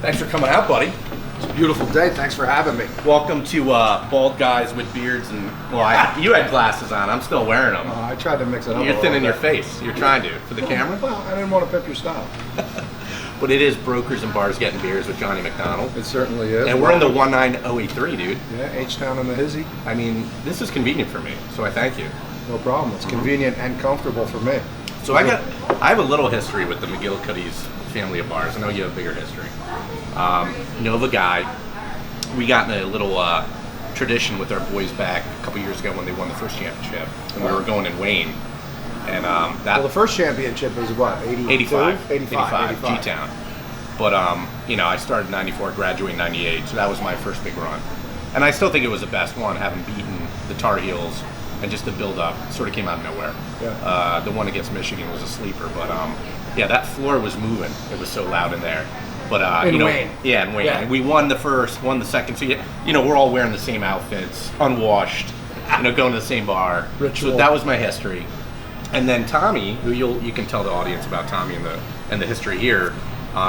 Thanks for coming out, buddy. It's a beautiful day. Thanks for having me. Welcome to Bald Guys with Beards and, you had glasses on. I'm still wearing them. I tried to mix it up. You're thinning your face. You're trying to, for the camera? Well, I didn't want to pimp your style. But it is Brokers and Bars Getting Beers with Johnny McDonald. It certainly is. And we're in the 19083, dude. Yeah, H-Town and the Hizzy. I mean, this is convenient for me, so I thank you. No problem. It's convenient and comfortable for me. So I have a little history with the McGillicuddy's family of bars. I know you have a bigger history. Know the guy. We got in a little tradition with our boys back a couple years ago when they won the first championship, and we were going in Wayne. And well, the first championship was what, 85 G-Town. But I started in 94, graduated in 98, so that was my first big run. And I still think it was the best one, having beaten the Tar Heels, and just the build-up sort of came out of nowhere. Yeah. The one against Michigan was a sleeper, but that floor was moving. It was so loud in there. But in Wayne. Yeah, in Wayne. Yeah. We won the first, won the second. So we're all wearing the same outfits, unwashed. Going to the same bar. Ritual. So that was my history. And then Tommy, who you can tell the audience about Tommy and the history here.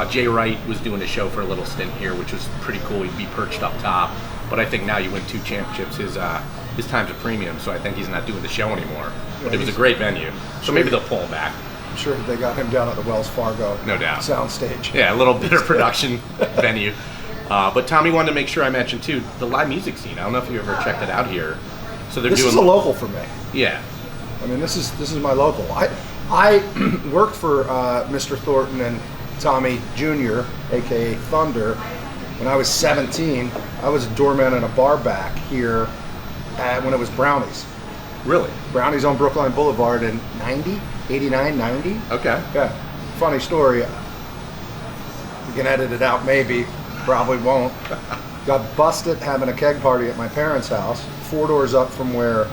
Jay Wright was doing a show for a little stint here, which was pretty cool. He'd be perched up top. But I think now you win 2 championships. His time's a premium, so I think he's not doing the show anymore. But it was a great venue, so maybe they'll pull him back. I'm sure they got him down at the Wells Fargo no doubt soundstage. Yeah, a little bit of production venue. But Tommy wanted to make sure I mentioned too the live music scene. I don't know if you ever checked it out here. So this is a local for me. Yeah. I mean, this is my local. I worked for Mr. Thornton and Tommy Jr., aka Thunder, when I was 17. I was a doorman in a bar back here when it was Brownies. Really? Brownies on Brookline Boulevard in 90, 89, 90. Okay. Yeah. Funny story. You can edit it out, maybe. Probably won't. Got busted having a keg party at my parents' house, 4 doors up from where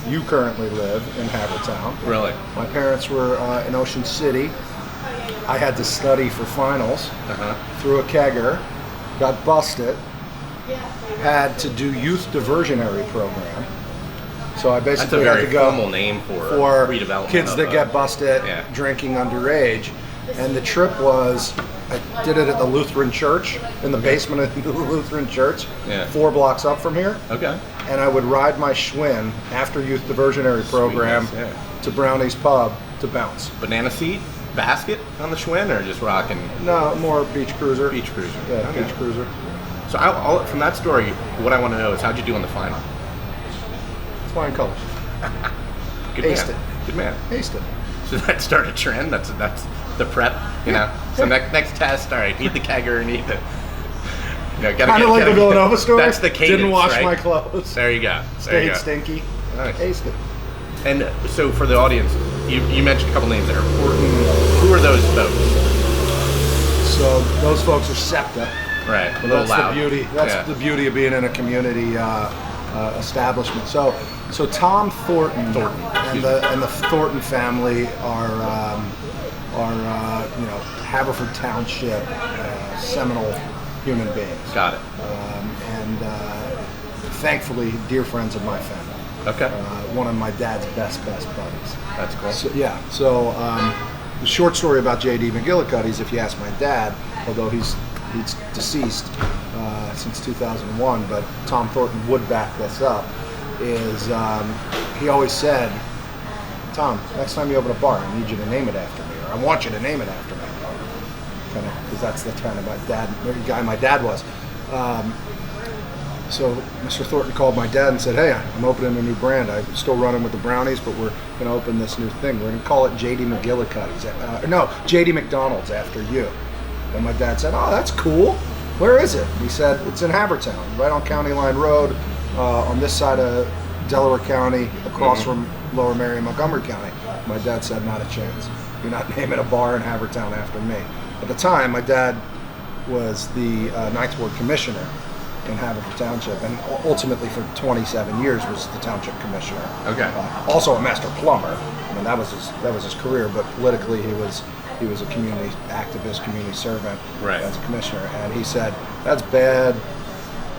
you currently live in Havertown. Really? My parents were in Ocean City. I had to study for finals. Threw a kegger. Got busted. Had to do youth diversionary program. So I basically had to go formal name for redevelopment kids that get busted drinking underage. And the trip was, I did it at the Lutheran Church, in the basement of the Lutheran Church, 4 blocks up from here. Okay. And I would ride my Schwinn after youth diversionary program to Brownie's Pub to bounce. Banana seat, basket on the Schwinn, or just rocking? No, more beach cruiser. Beach cruiser. Yeah, okay. Beach cruiser. So from that story, what I want to know is how'd you do in the final? Flying colors. Good Aced man. it. Good man. Aced it. So that started a trend. That's the prep, know. So next test, all right, eat the kegger and eat the. Kind of like the Villanova story. That's the cadence, didn't wash right? my clothes. There you go. Stayed stinky. Nice. Aced it. And so for the audience, you mentioned a couple names that are important. Who are those folks? So those folks are SEPTA. Right. That's loud. The beauty. That's the beauty of being in a community establishment. So Tom Thornton and the Thornton family are Haverford Township seminal human beings. Got it. And thankfully, dear friends of my family. Okay. One of my dad's best buddies. That's cool. So the short story about J.D. McGillicuddy's, if you ask my dad, although he's deceased since 2001, but Tom Thornton would back this up, is he always said, Tom, next time you open a bar, I need you to name it after me, or I want you to name it after me. Kind of, because that's the kind of guy my dad was. So Mr. Thornton called my dad and said, hey, I'm opening a new brand. I'm still running with the Brownies, but we're going to open this new thing. We're going to call it J.D. McGillicuddy's. J.D. McDonald's after you. And my dad said, oh, that's cool. Where is it? He said, it's in Havertown, right on County Line Road, on this side of Delaware County, across from Lower Marion, Montgomery County. My dad said, not a chance. You're not naming a bar in Havertown after me. At the time, my dad was the Ninth Ward Commissioner in Haverford Township, and ultimately for 27 years was the Township Commissioner. Okay. Also a master plumber. I mean, that was his career, but politically he was a community activist, community servant as a commissioner. And he said, that's bad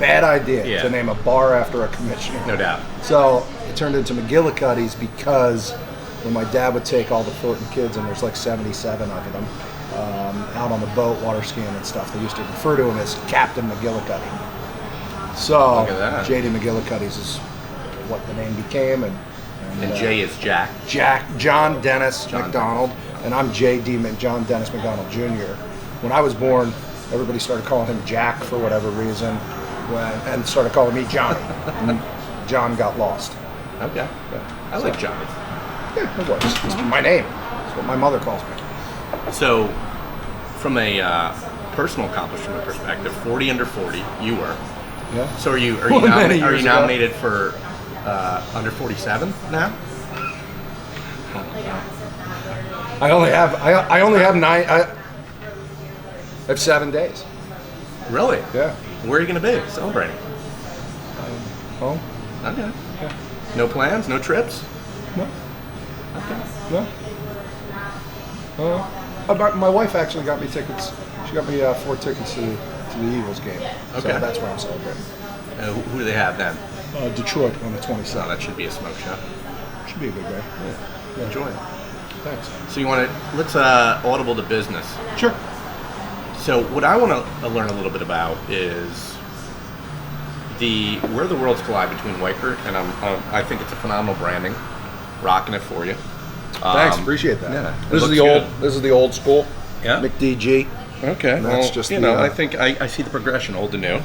idea to name a bar after a commissioner. No doubt. So it turned into McGillicuddy's because when my dad would take all the Thornton kids, and there's like 77 of them, out on the boat, water skiing and stuff. They used to refer to him as Captain McGillicuddy. So Look at that. J.D. McGillicuddy's is what the name became, and Jay is Jack. John Dennis John McDonald, and I'm J.D. John Dennis McDonald Jr. When I was born, everybody started calling him Jack for whatever reason, and started calling me Johnny. And John got lost. Okay. Yeah. I like Johnny. Yeah, it works. It's my name. It's what my mother calls me. So, from a personal accomplishment perspective, 40 under 40, you were. Yeah. So are you Many years ago. nominated for under 47 now? I only have 9. I have 7 days. Really? Yeah. Where are you going to be celebrating? Home? Okay. Yeah. No plans? No trips? No. Okay. No. My wife actually got me tickets. She got me 4 tickets to the Eagles game. So Okay. that's where I'm celebrating. Who do they have then? Detroit on the Oh, 27th. that should be a smoke show. Should be a good day. Yeah. Enjoy it. Thanks. So you want to let's audible to business. Sure. So what I want to learn a little bit about is where the worlds collide between Weichert and I think it's a phenomenal branding, rocking it for you. Thanks, appreciate that. Yeah, it This is looks the good. This is the old school. Yeah. McDG. Okay. And that's Well, just you the, know, I think I see the progression, old to new,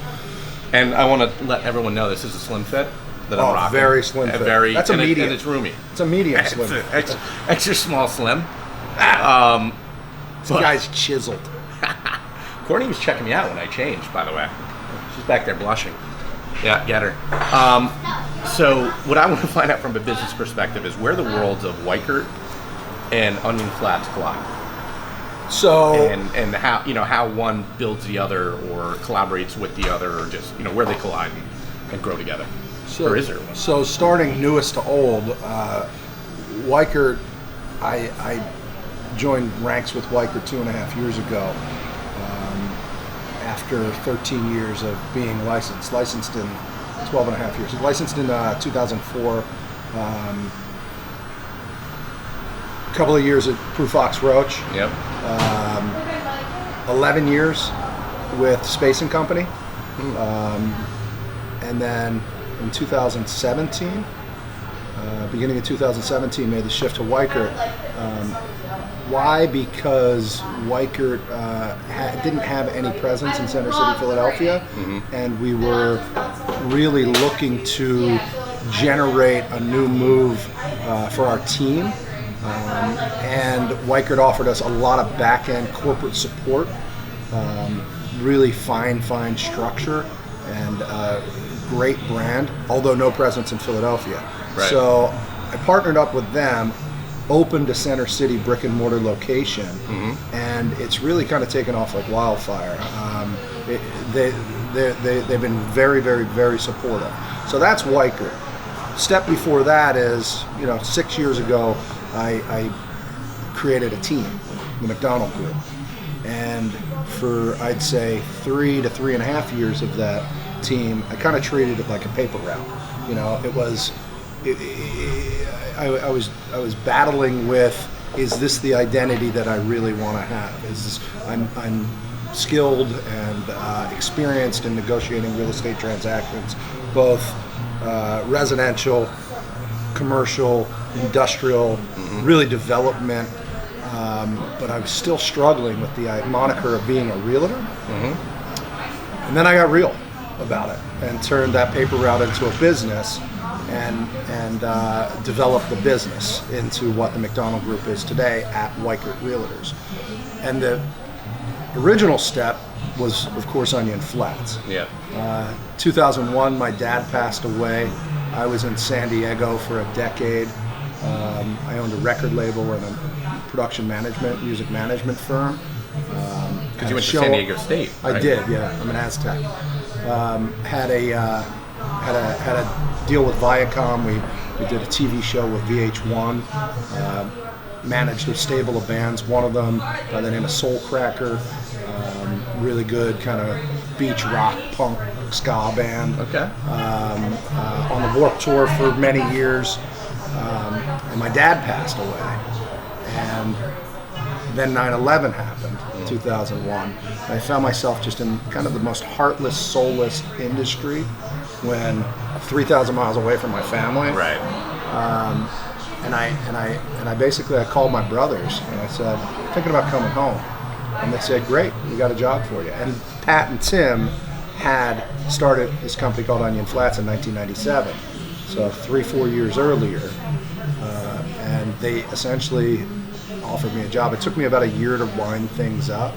and I want to let everyone know this is a slim fit that I'm rocking. Very slim fit. Very. That's a and medium. and it's roomy. It's a medium It's slim. a extra small slim. This guy's chiseled. Courtney was checking me out when I changed, by the way. She's back there blushing. Yeah, get her. So what I want to find out from a business perspective is where the worlds of Weichert and Onion Flats collide. So And how one builds the other or collaborates with the other, or just where they collide and grow together. Or is there one? So starting newest to old, Weichert, I joined ranks with Weichert 2.5 years ago. After 13 years of being licensed in 12.5 years. Licensed in 2004. A couple of years at Proof Ox Roach. Yep. 11 years with Space and Company. And then in 2017, beginning of 2017, made the shift to Weichert. Why? Because Weichert didn't have any presence in Center City, Philadelphia, and we were really looking to generate a new move for our team. And Weichert offered us a lot of back-end corporate support, really fine structure, and great brand, although no presence in Philadelphia. Right. So I partnered up with them, opened a Center City brick and mortar location, and it's really kind of taken off like wildfire. They've been very supportive. So that's Weichert. Step before that is, 6 years ago, I created a team, the McDonald Group, and for I'd say 3 to 3.5 years of that team, I kind of treated it like a paper route. It was. I was battling with, is this the identity that I really want to have? Is this I'm skilled and experienced in negotiating real estate transactions, both residential, commercial, industrial, really development. But I was still struggling with the moniker of being a realtor. And then I got real about it and turned that paper route into a business. And develop the business into what the McDonald Group is today at Weichert Realtors. And the original step was, of course, Onion Flats. Yeah. 2001, my dad passed away. I was in San Diego for a decade. I owned a record label and a production management, music management firm. Because you went to San Diego State, right? I did, yeah. I'm an Aztec. Had a deal with Viacom. We did a TV show with VH1. Managed a stable of bands. One of them by the name of Soul Cracker. Really good kind of beach rock punk ska band. Okay. On the Warped Tour for many years. And my dad passed away. And Then 9/11 happened, 2001. And I found myself just in kind of the most heartless, soulless industry when 3,000 miles away from my family. Right. And I basically called my brothers and I said, thinking about coming home. And they said, great, we got a job for you. And Pat and Tim had started this company called Onion Flats in 1997. So 3-4 years earlier. And they essentially offered me a job. It took me about a year to wind things up.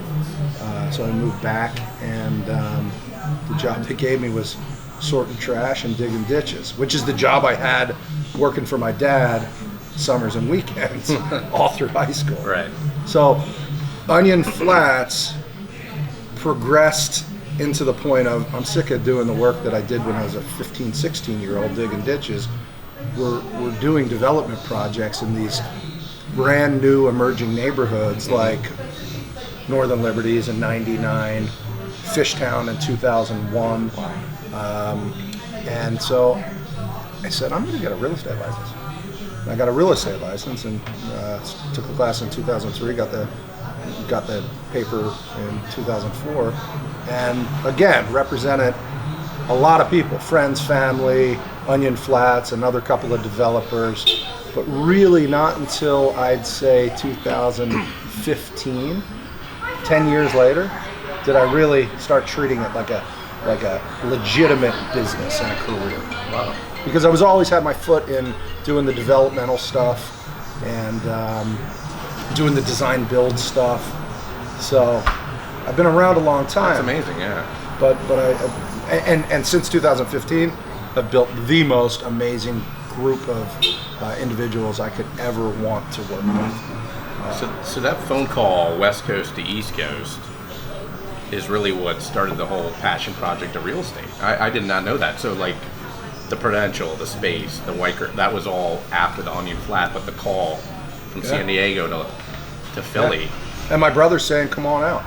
So I moved back, and the job they gave me was sorting trash and digging ditches, which is the job I had working for my dad summers and weekends all through high school. Right. So Onion Flats progressed into the point of I'm sick of doing the work that I did when I was a 15, 16-year-old digging ditches. We're doing development projects in these brand new emerging neighborhoods like Northern Liberties in 99, Fishtown in 2001. And so I said, I'm going to get a real estate license. And I got a real estate license and took the class in 2003, got the paper in 2004, and again represented a lot of people, friends, family, Onion Flats, another couple of developers, but really not until I'd say 2015, 10 years later, did I really start treating it like a legitimate business and a career. Wow. Because I was always had my foot in doing the developmental stuff and doing the design build stuff. So I've been around a long time. That's amazing, yeah. But I since 2015, I've built the most amazing group of individuals I could ever want to work with. So that phone call, West Coast to East Coast, is really what started the whole passion project of real estate. I did not know that. So like the Prudential, the Space, the Weicker, that was all after the Onion Flat, but the call from San Diego to Philly. Yeah. And my brother's saying, come on out.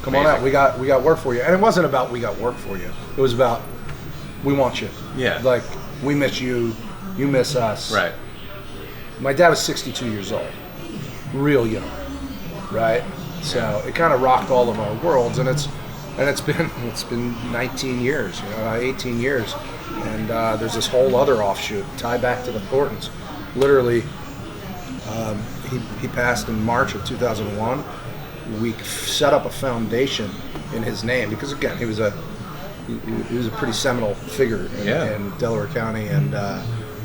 Come on out. We got work for you. And it wasn't about we got work for you. It was about we want you. Yeah. Like we miss you, you miss us. Right. My dad was 62 years old. Real young. Right? So it kind of rocked all of our worlds, and it's been 19 years, 18 years, and there's this whole other offshoot tie back to the Thorntons. Literally, he passed in March of 2001. We set up a foundation in his name because again he was a pretty seminal figure in Delaware County and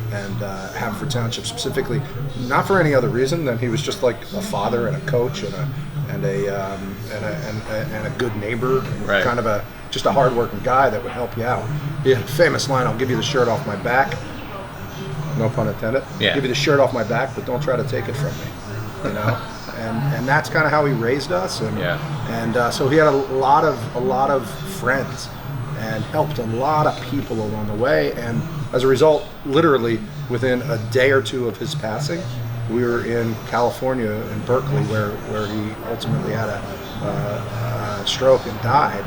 Haverford Township specifically, not for any other reason than he was just like a father and a coach and a good neighbor, right. Kind of just a hardworking guy that would help you out. He had a famous line, "I'll give you the shirt off my back," no pun intended. Yeah. Give you the shirt off my back, but don't try to take it from me. And that's kind of how he raised us. And so he had a lot of friends and helped a lot of people along the way. And as a result, literally within a day or two of his passing, we were in California, in Berkeley, where he ultimately had a stroke and died.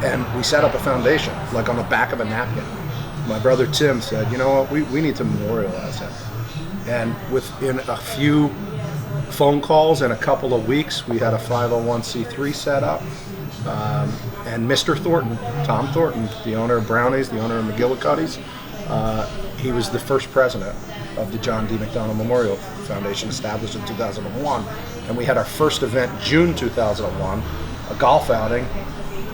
And we set up a foundation, like on the back of a napkin. My brother Tim said, you know what, we need to memorialize him. And within a few phone calls and a couple of weeks, we had a 501c3 set up. And Mr. Thornton, Tom Thornton, the owner of Brownies, the owner of McGillicuddy's, he was the first president of the John D. McDonald Memorial Foundation, established in 2001. And we had our first event June 2001, a golf outing,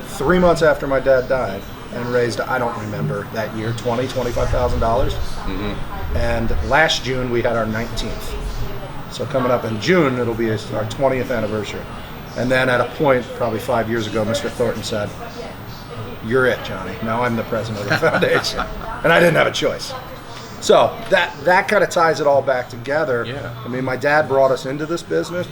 3 months after my dad died, and raised, I don't remember that year, $25,000. Mm-hmm. And last June we had our 19th. So coming up in June, it'll be our 20th anniversary. And then at a point, probably 5 years ago, Mr. Thornton said, "You're it, Johnny. Now I'm the president of the foundation." And I didn't have a choice. So that kind of ties it all back together. Yeah. I mean, my dad brought me into this business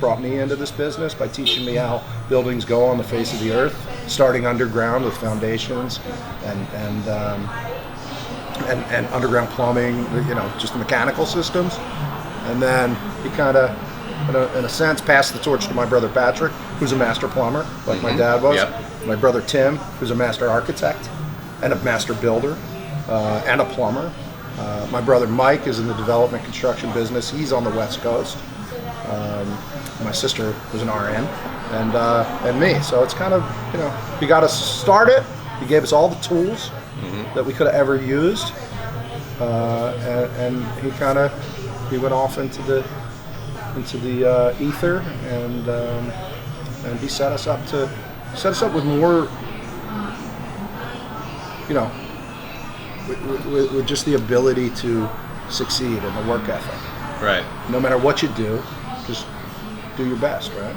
by teaching me how buildings go on the face of the earth, starting underground with foundations and underground plumbing, just the mechanical systems. And then he kind of, in a sense, passed the torch to my brother Patrick, who's a master plumber, like my dad was. Yep. My brother Tim, who's a master architect and a master builder and a plumber. My brother Mike is in the development construction business. He's on the West Coast. My sister was an RN, and me. So it's kind of, he got us started. He gave us all the tools that we could have ever used, and he went off into the ether, and he set us up with more, with just the ability to succeed and the work ethic. Right. No matter what you do, just do your best, right?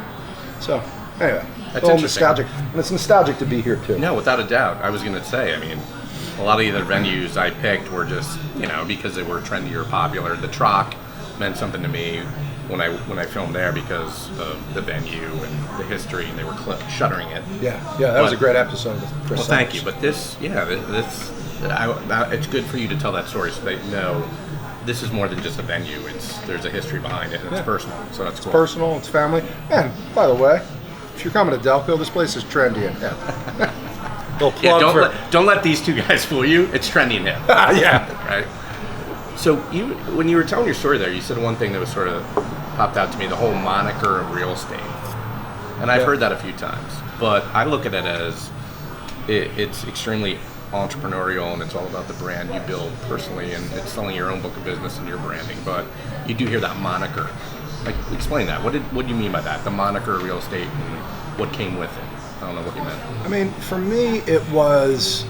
So, anyway, That's all interesting. nostalgic. And it's nostalgic to be here, too. No, without a doubt. I was going to say, I mean, a lot of the other venues I picked were just, because they were trendy or popular. The Troc meant something to me when I filmed there because of the venue and the history, and they were shuttering it. Yeah, that was a great episode with Chris. Well, thank you. But this, it's good for you to tell that story so they know this is more than just a venue. There's a history behind it, and it's personal. So that's cool. It's personal, it's family. And, by the way, if you're coming to Delco, this place is trendy and hip. Don't let these two guys fool you. It's trendy and hip. Yeah. Right? So when you were telling your story there, you said one thing that was sort of popped out to me, the whole moniker of real estate. And I've heard that a few times. But I look at it as it's extremely entrepreneurial, and it's all about the brand you build personally, and it's selling your own book of business and your branding. But you do hear that moniker. Like, explain that. What do you mean by that? The moniker of real estate and what came with it. I don't know what you meant. I mean, for me, it was.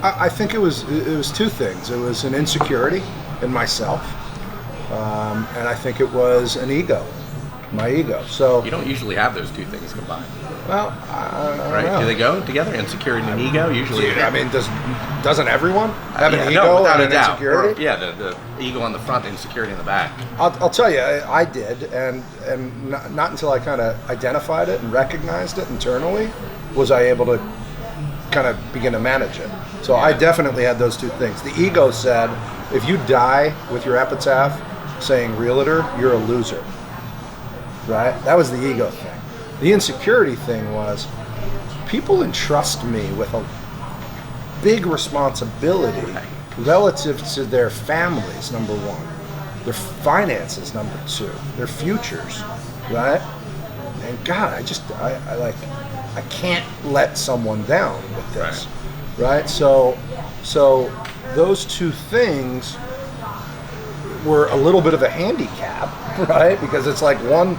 I think it was two things. It was an insecurity in myself, and I think it was an ego, my ego. So you don't usually have those two things combined. Well, I don't know. Do they go together? Insecurity and ego usually. I mean, doesn't everyone have an ego without and a an doubt. insecurity? The ego on the front, insecurity in the back. I'll tell you, I did, and not until I kind of identified it and recognized it internally was I able to kind of begin to manage it. So I definitely had those two things. The ego said, if you die with your epitaph saying realtor, you're a loser. Right? That was the ego thing. The insecurity thing was people entrust me with a big responsibility relative to their families, number one, their finances, number two, their futures, right? And God, I can't let someone down with this, right? So those two things were a little bit of a handicap, right? Because it's like one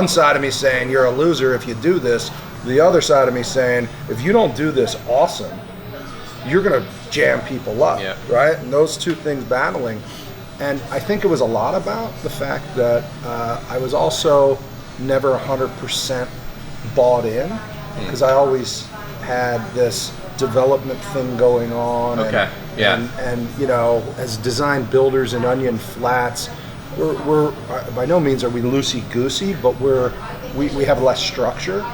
side of me saying you're a loser if you do this, the other side of me saying if you don't do this awesome, you're gonna jam people up, right? And those two things battling. And I think it was a lot about the fact that I was also never 100% bought in, because I always had this development thing going on. And as design builders in Onion Flats, we're by no means are we loosey-goosey, but we have less structure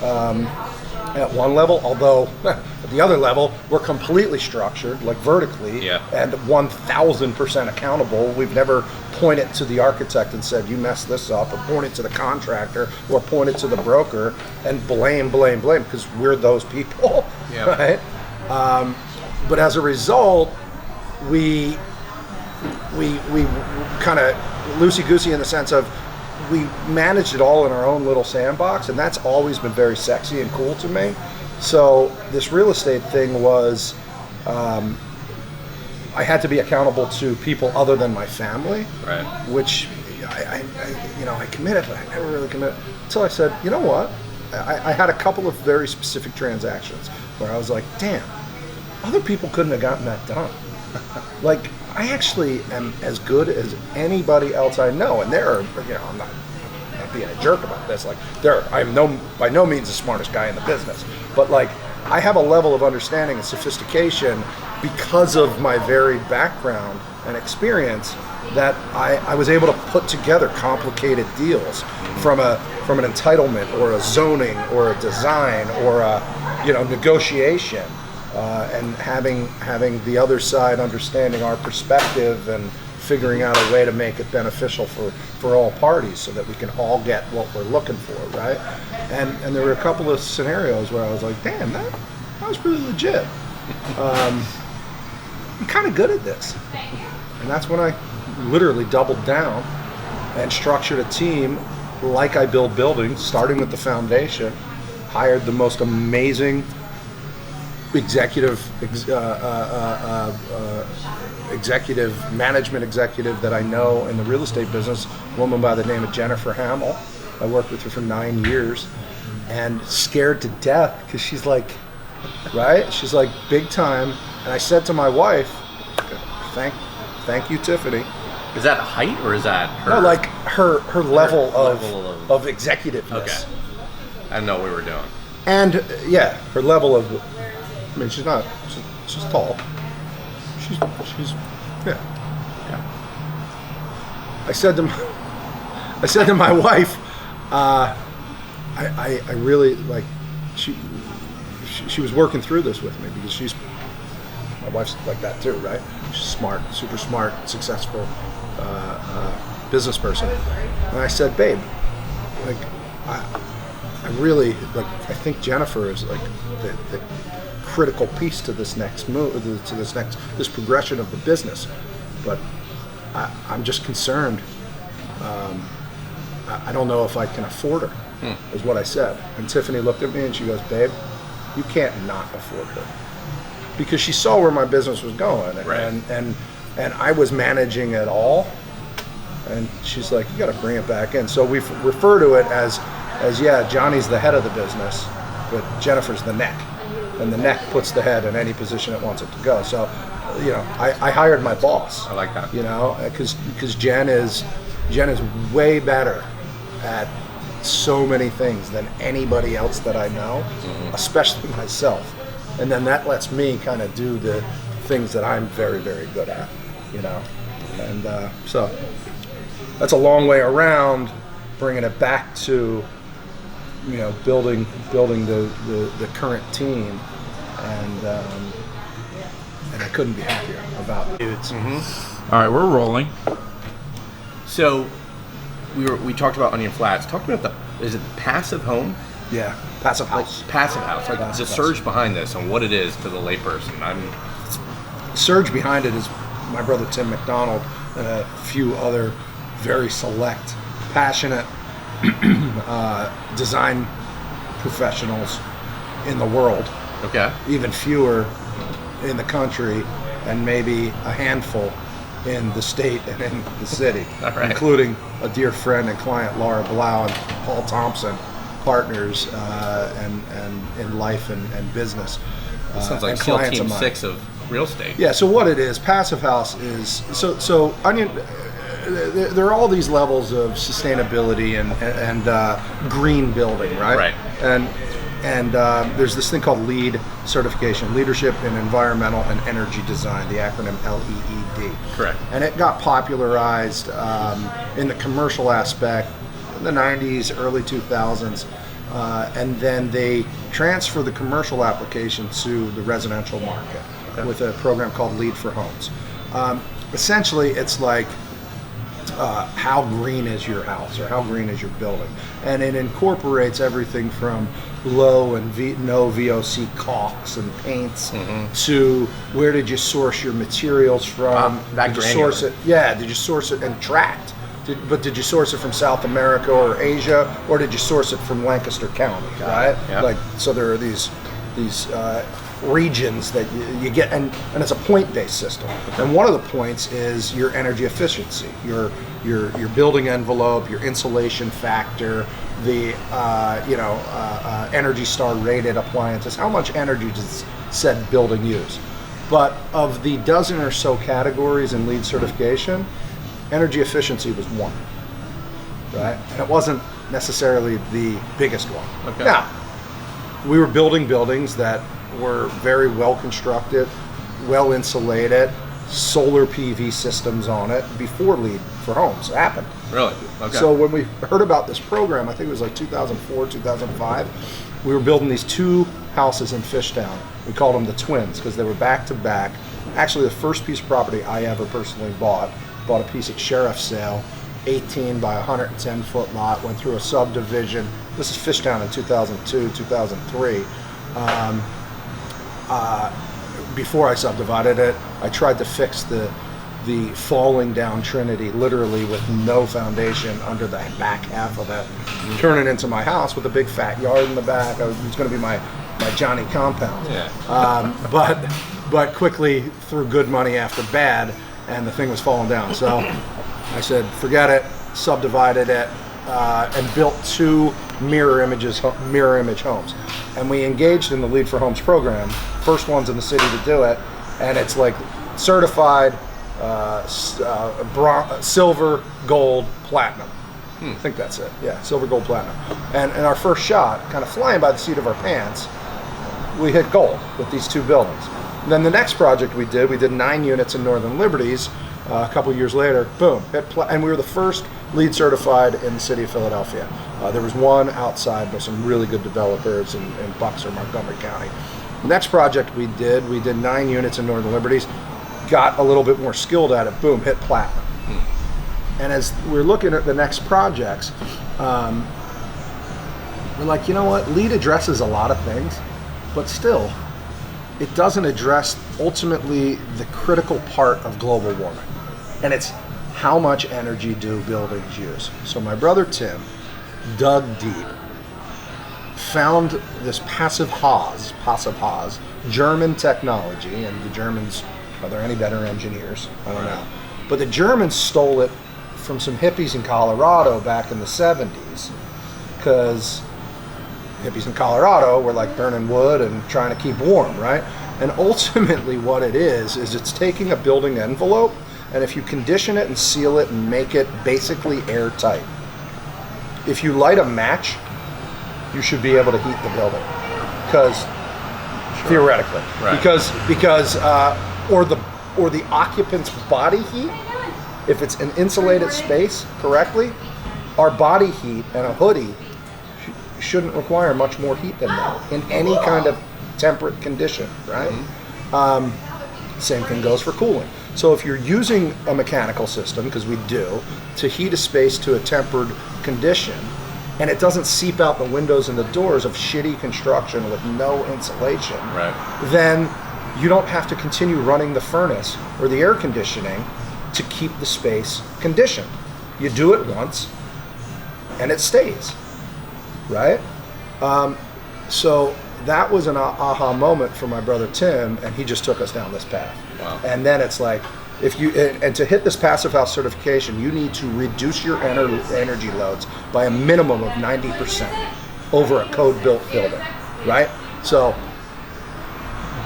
at one level, although at the other level, we're completely structured, like vertically, and 1,000% accountable. We've never pointed to the architect and said, you messed this up, or pointed to the contractor, or pointed to the broker and blame, because we're those people, right? But as a result, we kind of loosey-goosey in the sense of we managed it all in our own little sandbox, and that's always been very sexy and cool to me. So this real estate thing was, I had to be accountable to people other than my family, right? Which I committed, but I never really committed until I said, you know what? I had a couple of very specific transactions where I was like, damn, other people couldn't have gotten that done. Like, I actually am as good as anybody else I know, and there are, I'm not being a jerk about this. Like, I'm by no means the smartest guy in the business, but like, I have a level of understanding and sophistication because of my varied background and experience that I was able to put together complicated deals from an entitlement or a zoning or a design or a negotiation. And having the other side understanding our perspective and figuring out a way to make it beneficial for all parties so that we can all get what we're looking for, right? And there were a couple of scenarios where I was like, damn, that was really legit. I'm kind of good at this. And that's when I literally doubled down and structured a team like I build buildings, starting with the foundation, hired the most amazing executive management executive that I know in the real estate business, a woman by the name of Jennifer Hamill. I worked with her for 9 years, and scared to death because she's like, right? She's like big time. And I said to my wife, thank you, Tiffany. Is that height or is that her? No, like her level of executiveness. Okay. I didn't know what we were doing. And yeah, her level of, I mean, she's tall. She's yeah. I said to my wife, I really like, she was working through this with me because my wife's like that too, right? She's smart, super smart, successful business person. And I said, babe, like, I really, like, I think Jennifer is like the critical piece to this next move, to this progression of the business. But I'm just concerned. I don't know if I can afford her, is what I said. And Tiffany looked at me and she goes, babe, you can't not afford her. Because she saw where my business was going, right. and I was managing it all. And she's like, you got to bring it back in. So we refer to it as yeah, Johnny's the head of the business, but Jennifer's the neck, and the neck puts the head in any position it wants it to go. So, you know, I hired my boss. I like that. You know, because Jen is way better at so many things than anybody else that I know, especially myself. And then that lets me kind of do the things that I'm very, very good at, you know. And so that's a long way around bringing it back to, you know, building the current team, and I couldn't be happier about it. All right, we're rolling. So we talked about Onion Flats. Talk about is it passive home? Yeah, passive house. Passive house. Like Passive the house. surge behind this and what it is to the layperson. The surge behind it is my brother Tim McDonald and a few other very select, passionate design professionals in the world. Okay. Even fewer in the country, and maybe a handful in the state and in the city, All right. including a dear friend and client, Laura Blau, and Paul Thompson, partners and in life and business. Sounds like and SEAL clients Team of mine. 6 of real estate. Yeah, so what it is, Passive House is, so Onion, there are all these levels of sustainability and green building, right? Right. And there's this thing called LEED certification, Leadership in Environmental and Energy Design, the acronym LEED. Correct. And it got popularized in the commercial aspect in the 90s, early 2000s, and then they transfer the commercial application to the residential market with a program called LEED for Homes. Essentially, it's like how green is your house or how green is your building, and it incorporates everything from low and no VOC caulks and paints to where did you source your materials from? That did you granular. source it? Yeah, did you source it and tracked? Did you source it from South America or Asia, or did you source it from Lancaster County? Right? Yeah. Like, so there are these regions that you get, and it's a point-based system. And one of the points is your energy efficiency, your building envelope, your insulation factor, the Energy Star rated appliances. How much energy does said building use? But of the dozen or so categories in LEED certification, energy efficiency was one, right? And it wasn't necessarily the biggest one. Okay. Now, we were building buildings that were very well constructed, well insulated, solar PV systems on it before LEED for Homes happened. Really? Okay. So when we heard about this program, I think it was like 2004, 2005, we were building these two houses in Fishtown. We called them the Twins because they were back to back. Actually, the first piece of property I ever personally bought a piece at sheriff's sale, 18 by 110 foot lot, went through a subdivision. This is Fishtown in 2002, 2003. Before I subdivided it, I tried to fix the the falling down Trinity, literally with no foundation under the back half of it, turn it into my house with a big fat yard in the back. It was going to be my Johnny compound. Yeah. But quickly threw good money after bad, and the thing was falling down. So I said, forget it, subdivided it, and built 2 mirror image homes. And we engaged in the Lead for Homes program, first ones in the city to do it, and it's like certified silver, gold, platinum. I think that's it. Yeah, silver, gold, platinum. And in our first shot, kind of flying by the seat of our pants, we hit gold with these 2 buildings. And then the next project we did 9 units in Northern Liberties. A couple years later, boom, and we were the first LEED certified in the city of Philadelphia. There was one outside by some really good developers in Bucks or Montgomery County. The next project we did 9 units in Northern Liberties, got a little bit more skilled at it, boom, hit platinum. And as we're looking at the next projects, we're like, you know what, LEED addresses a lot of things, but still, it doesn't address ultimately the critical part of global warming. And it's how much energy do buildings use? So my brother Tim dug deep, found this passive Haus, German technology, and the Germans, are there any better engineers? I don't know. But the Germans stole it from some hippies in Colorado back in the 70s, because hippies in Colorado were like burning wood and trying to keep warm, right? And ultimately what it is it's taking a building envelope, and if you condition it and seal it and make it basically airtight, if you light a match, you should be able to heat the building. Because theoretically, right. because or the occupant's body heat, if it's an insulated space correctly, our body heat and a hoodie shouldn't require much more heat than that in any kind of temperate condition, right? Mm-hmm. Same thing goes for cooling. So if you're using a mechanical system, because we do, to heat a space to a tempered condition, and it doesn't seep out the windows and the doors of shitty construction with no insulation, right, then you don't have to continue running the furnace or the air conditioning to keep the space conditioned. You do it once, and it stays, right? So that was an aha moment for my brother Tim, and he just took us down this path. Wow. And then it's like, if you and to hit this passive house certification, you need to reduce your energy loads by a minimum of 90% over a code-built building, right? So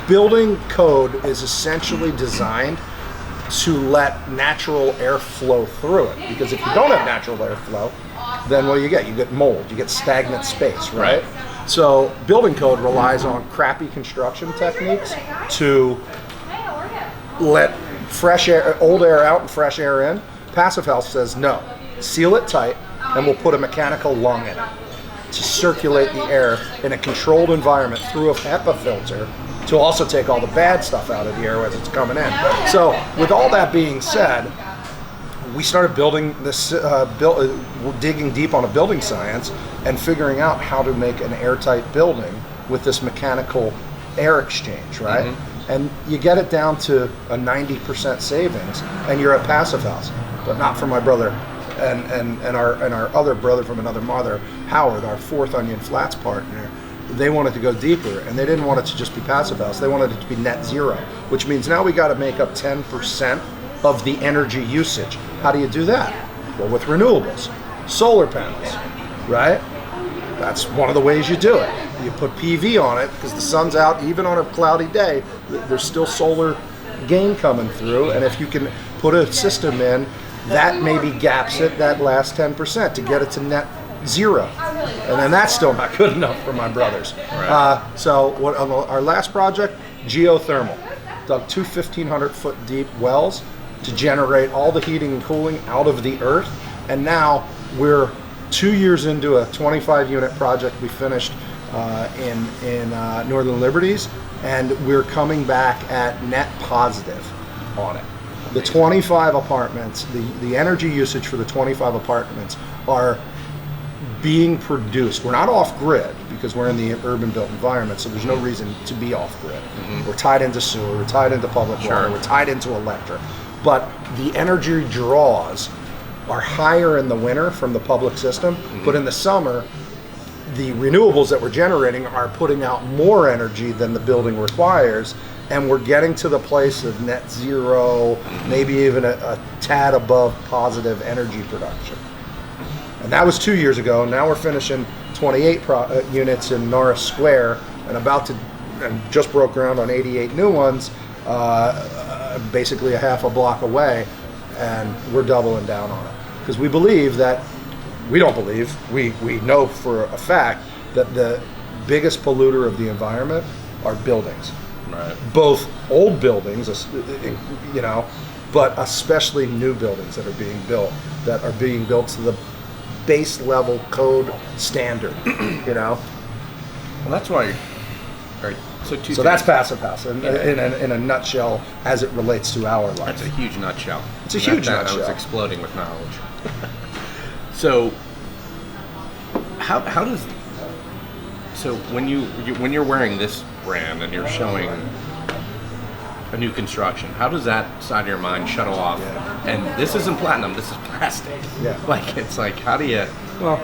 building code is essentially designed to let natural airflow through it, because if you don't have natural airflow, then what do you get? You get mold, you get stagnant space, right? So building code relies on crappy construction techniques to let fresh air, old air out and fresh air in. Passive house says no, seal it tight, and we'll put a mechanical lung in it to circulate the air in a controlled environment through a HEPA filter to also take all the bad stuff out of the air as it's coming in. So with all that being said, we started building this, digging deep on a building science and figuring out how to make an airtight building with this mechanical air exchange, right? Mm-hmm. And you get it down to a 90% savings, and you're at passive house. But not for my brother and our other brother from another mother, Howard, our fourth Onion Flats partner. They wanted to go deeper, and they didn't want it to just be passive house. They wanted it to be net zero, which means now we got to make up 10% of the energy usage. How do you do that? Well, with renewables, solar panels, right? That's one of the ways you do it. You put PV on it, because the sun's out even on a cloudy day, there's still solar gain coming through, and if you can put a system in, that maybe gaps it that last 10% to get it to net zero. And then that's still not good enough for my brothers. Right. So on our last project, geothermal. Dug 2 1,500-foot deep wells to generate all the heating and cooling out of the earth. And now we're 2 years into a 25-unit project we finished in Northern Liberties, and we're coming back at net positive on it. The 25 apartments, the energy usage for the 25 apartments are being produced. We're not off grid because we're in the urban built environment, so there's no reason to be off grid. Mm-hmm. We're tied into sewer, we're tied into public water, we're tied into electric. but the energy draws are higher in the winter from the public system, but in the summer, the renewables that we're generating are putting out more energy than the building requires, and we're getting to the place of net zero, maybe even a tad above positive energy production. And that was 2 years ago. Now we're finishing 28 units in Norris Square, and just broke ground on 88 new ones, basically a half a block away, and we're doubling down on it. Because we believe that, we don't believe, we know for a fact that the biggest polluter of the environment are buildings. Right. Both old buildings, but especially new buildings that are being built to the base level code standard, Well, that's why. Right. So that's passive house in a nutshell as it relates to our life. That's a huge nutshell. It's a huge nutshell. I was exploding with knowledge. So, how does when you're wearing this brand and you're showing a new construction, how does that side of your mind shuttle off? Yeah. And this isn't platinum. This is plastic. Yeah. It's like how do you? Well,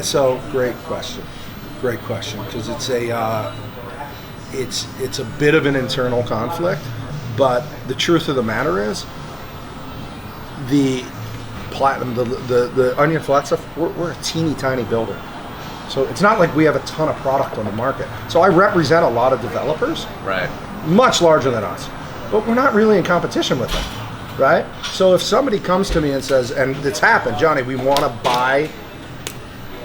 so great question, because it's a bit of an internal conflict, but the truth of the matter is, the platinum, the onion flat stuff, we're a teeny tiny builder, so it's not like we have a ton of product on the market. So I represent a lot of developers, Right. much larger than us, but we're not really in competition with them, right? So if somebody comes to me and says, and it's happened, Johnny, we want to buy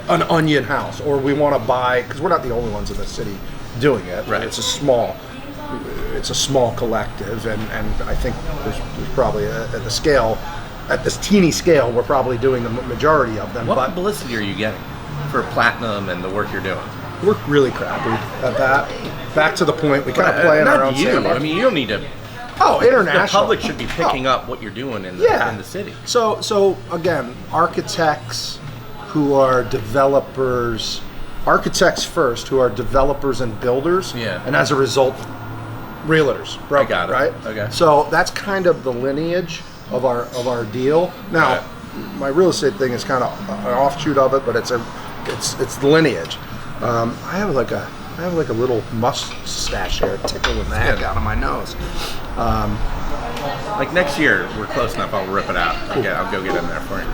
an onion house, or we want to buy, because we're not the only ones in the city doing it. Right. It's a small collective, and I think there's probably at this teeny scale, we're probably doing the majority of them. What but publicity are you getting for platinum and the work you're doing? we're really crappy at that. Back to the point, we kind of play in our own sandbox. I mean, you don't need to. Oh, international. The public should be picking up what you're doing in the city. So again, architects who are developers, architects first, who are developers and builders, and as a result, realtors. I got it. Right? Okay. So that's kind of the lineage of our deal. Now, my real estate thing is kind of an offshoot of it, but it's the lineage. I have like a little mustache hair tickling the heck out of my nose. Like next year, we're close enough. I'll rip it out. Okay, I'll go get in there for you.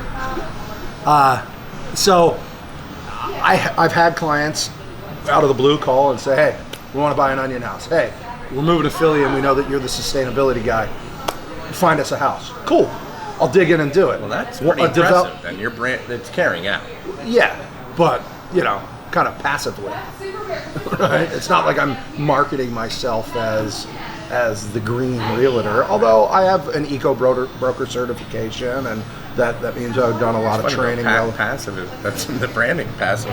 So I've had clients out of the blue call and say, hey, we want to buy an onion house. Hey, we're moving to Philly and we know that you're the sustainability guy. Find us a house. Cool. I'll dig in and do it. Well, that's pretty impressive. Then your brand, it's carrying out. Yeah, but kind of passively. Right? It's not like I'm marketing myself as the green realtor, although I have an eco broker certification, and that means I've done a lot of training. Passive, that's the branding. Passive.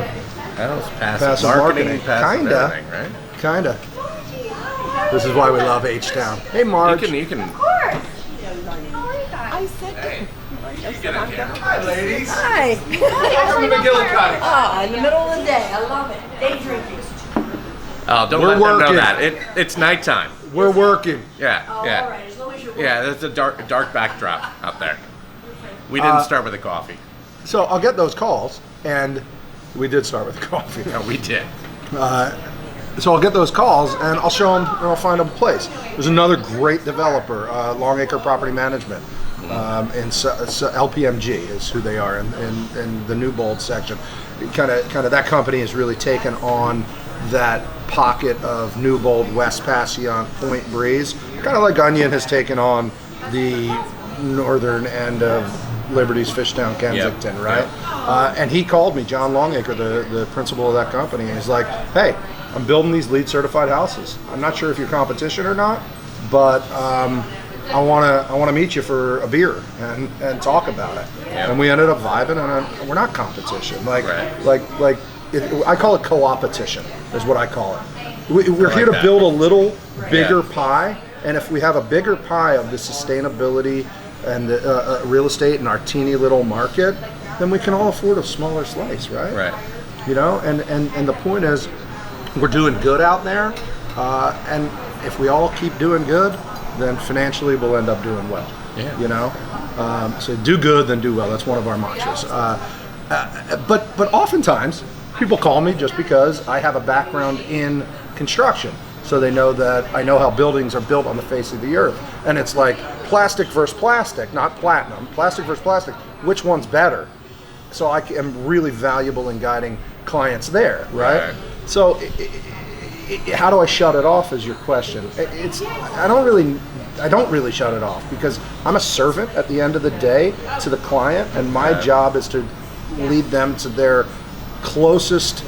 That was passive marketing. Passive everything, right? Kinda. This is why we love H-Town. Hey, Marge. You can. Of course. I said. Hey. Hi, ladies. Hi. Welcome to McGillicuddy. Oh, in the middle of the day. I love it. Day drinking. Oh, don't We're let them know working. that. It's nighttime. We're working. Yeah, Oh, yeah. all right. As long as you're working. Yeah, there's a dark backdrop out there. We didn't start with a coffee. So I'll get those calls, and we did start with coffee. No, we did. So I'll get those calls, and I'll show them, and I'll find them a place. There's another great developer, Longacre Property Management, and LPMG is who they are in the Newbold section. Kind of that company has really taken on that pocket of Newbold, West Passyunk, Point Breeze, kind of like Onion has taken on the northern end of Liberty's Fishtown, Kensington, right? And he called me, John Longacre, the principal of that company, and he's like, hey, I'm building these LEED certified houses. I'm not sure if you're competition or not, but I want to meet you for a beer and talk about it. Yeah. And we ended up vibing, and we're not competition. I call it co-opetition is what I call it. We're here to build a little bigger pie, and if we have a bigger pie of the sustainability and the real estate in our teeny little market, then we can all afford a smaller slice, right? Right. And the point is, we're doing good out there, and if we all keep doing good, then financially we'll end up doing well. Yeah. You know, so do good, then do well. That's one of our mantras. But oftentimes people call me just because I have a background in construction. So they know that I know how buildings are built on the face of the earth. And it's like plastic versus plastic, not platinum. Plastic versus plastic. Which one's better? So I am really valuable in guiding clients there, right? So how do I shut it off is your question. I don't really shut it off because I'm a servant at the end of the day to the client, and my job is to lead them to their closest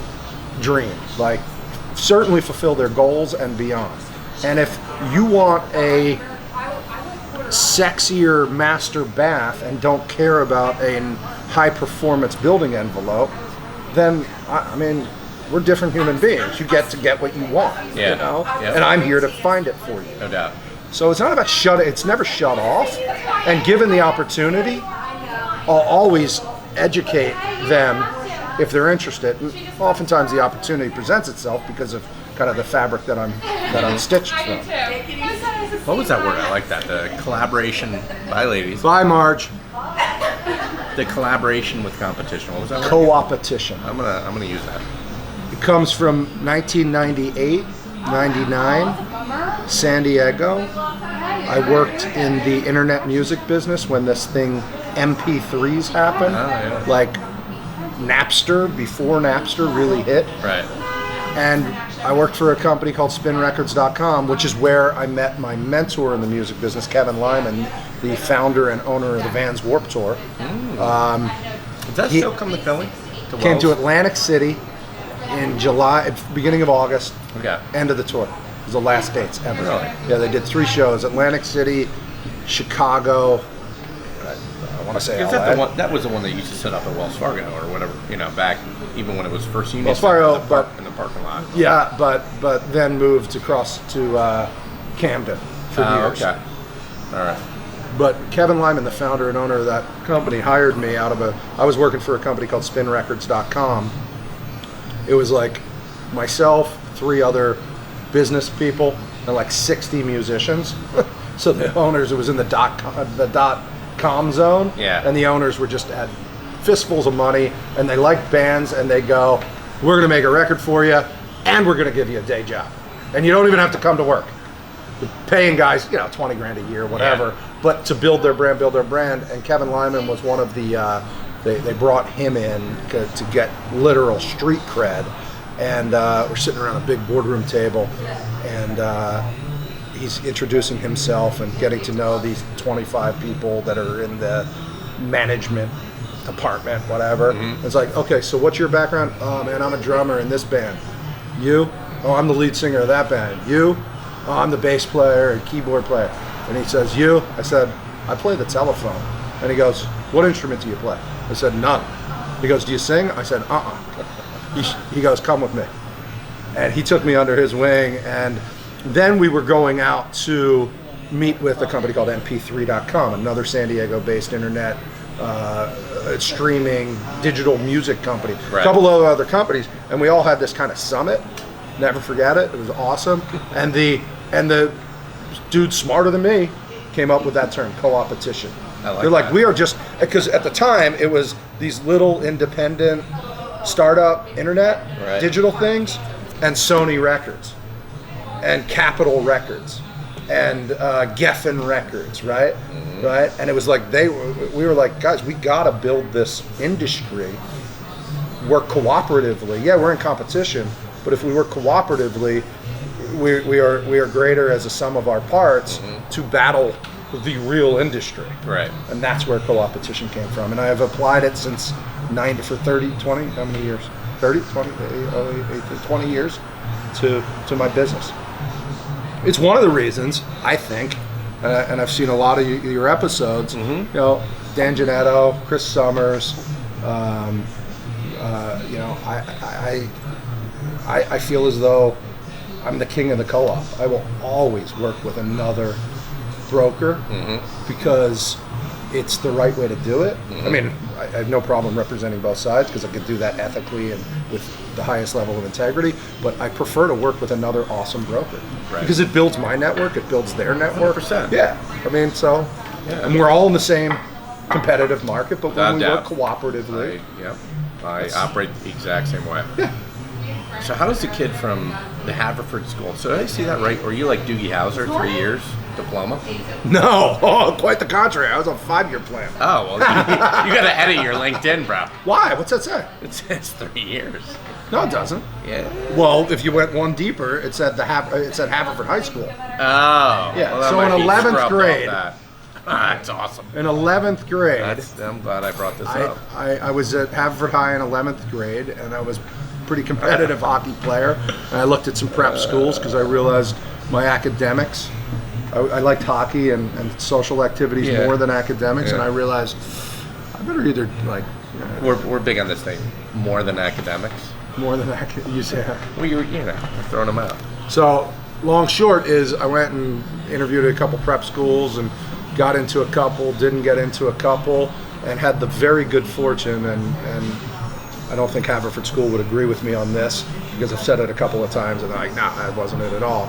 dream. Like, certainly fulfill their goals and beyond. And if you want a sexier master bath and don't care about a high performance building envelope, then I mean, we're different human beings. You get to get what you want, you know? And I'm here to find it for you. No doubt. So it's not about it's never shut off. And given the opportunity, I'll always educate them if they're interested. And oftentimes the opportunity presents itself because of kind of the fabric that I'm stitched from. What was that word? I like that. The collaboration. Bye, ladies. Bye, Marge. The collaboration with competition. What was that word? Co-opetition. I'm gonna use that. It comes from 1998, 99, San Diego. I worked in the internet music business when this thing MP3s happened. Oh, yeah. Like Napster, before Napster really hit. Right. And I worked for a company called SpinRecords.com, which is where I met my mentor in the music business, Kevin Lyman, the founder and owner of the Vans Warped Tour. Does that still come to Philly? Came to Atlantic City in July, beginning of August, Okay. end of the tour. It was the last dates ever. Really? Yeah, they did 3 shows, Atlantic City, Chicago, I want to say Is LA. that was the one that used to set up at Wells Fargo or whatever, back even when it was first Union Wells Fargo, in the parking lot. Yeah, but then moved across to Camden for years. Okay. All right. But Kevin Lyman, the founder and owner of that company, hired me I was working for a company called SpinRecords.com. It was like myself, 3 other business people, and like 60 musicians. So the owners, it was in the dot-com zone. Yeah. And the owners were just had fistfuls of money, and they liked bands, and they go, we're going to make a record for you, and we're going to give you a day job. And you don't even have to come to work. We're paying guys, 20 grand a year, whatever, but to build their brand. And Kevin Lyman was one of the, they brought him in to get literal street cred. And we're sitting around a big boardroom table, and he's introducing himself and getting to know these 25 people that are in the management department, whatever. Mm-hmm. It's like, okay, so what's your background? Oh man, I'm a drummer in this band. You? Oh, I'm the lead singer of that band. You? Oh, I'm the bass player and keyboard player. And he says, you? I said, I play the telephone. And he goes, what instrument do you play? I said, none. He goes, do you sing? I said, He goes, come with me. And he took me under his wing, and then we were going out to meet with a company called MP3.com, another San Diego-based internet streaming digital music company. Right. A couple of other companies, and we all had this kind of summit. Never forget it. It was awesome. And the dude smarter than me came up with that term, co-opetition. They're like, we are just, because at the time it was these little independent startup internet digital things, and Sony Records and Capitol Records and Geffen Records, right? Mm-hmm. Right? And it was like we were like, guys, we gotta build this industry, work cooperatively. Yeah, we're in competition, but if we work cooperatively, we are greater as a sum of our parts to battle the real industry. Right. And that's where co-opetition came from. And I have applied it since 20, how many years? 30, 20, 20 years to my business. It's one of the reasons, I think, and I've seen a lot of your episodes, Dan Janetto, Chris Summers, I feel as though I'm the king of the co-op. I will always work with another broker because it's the right way to do it. I mean, I have no problem representing both sides because I could do that ethically and with the highest level of integrity, but I prefer to work with another awesome broker because it builds my network, it builds their network. 100%. Yeah, I mean, so, and we're all in the same competitive market, but when we work cooperatively. I operate the exact same way. Yeah. So how does the kid from the Haverford School, so did I see that right? Were you like Doogie Howser, 3 years diploma? No, quite the contrary. I was on a 5-year plan. Oh, well, you got to edit your LinkedIn, bro. Why? What's that say? It says 3 years. No, it doesn't. Yeah. Well, if you went one deeper, it said Haverford High School. Oh. Yeah. Well, So in 11th grade. That's awesome. In 11th grade. I'm glad I brought this up. I was at Haverford High in 11th grade, and I was a pretty competitive hockey player. And I looked at some prep schools because I realized my academics. I liked hockey and social activities more than academics, and I realized I better either like. We're big on this thing. More than academics. More than academics. You say. Well, you're throwing them out. So long short is I went and interviewed at a couple prep schools and got into a couple, didn't get into a couple, and had the very good fortune, and I don't think Haverford School would agree with me on this because I've said it a couple of times and they're like, nah, that wasn't it at all.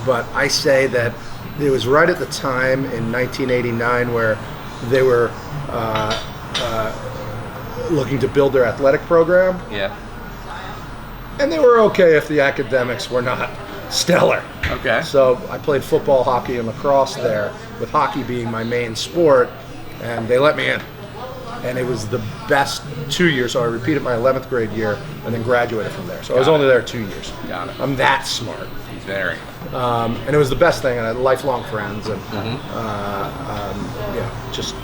But I say that it was right at the time in 1989 where they were looking to build their athletic program. Yeah. And they were okay if the academics were not stellar. Okay. So I played football, hockey, and lacrosse there, with hockey being my main sport, and they let me in. And it was the best 2 years, so I repeated my 11th grade year and then graduated from there. So I was only there 2 years. Got it. I'm that smart. He's very. And it was the best thing, and I had lifelong friends, and just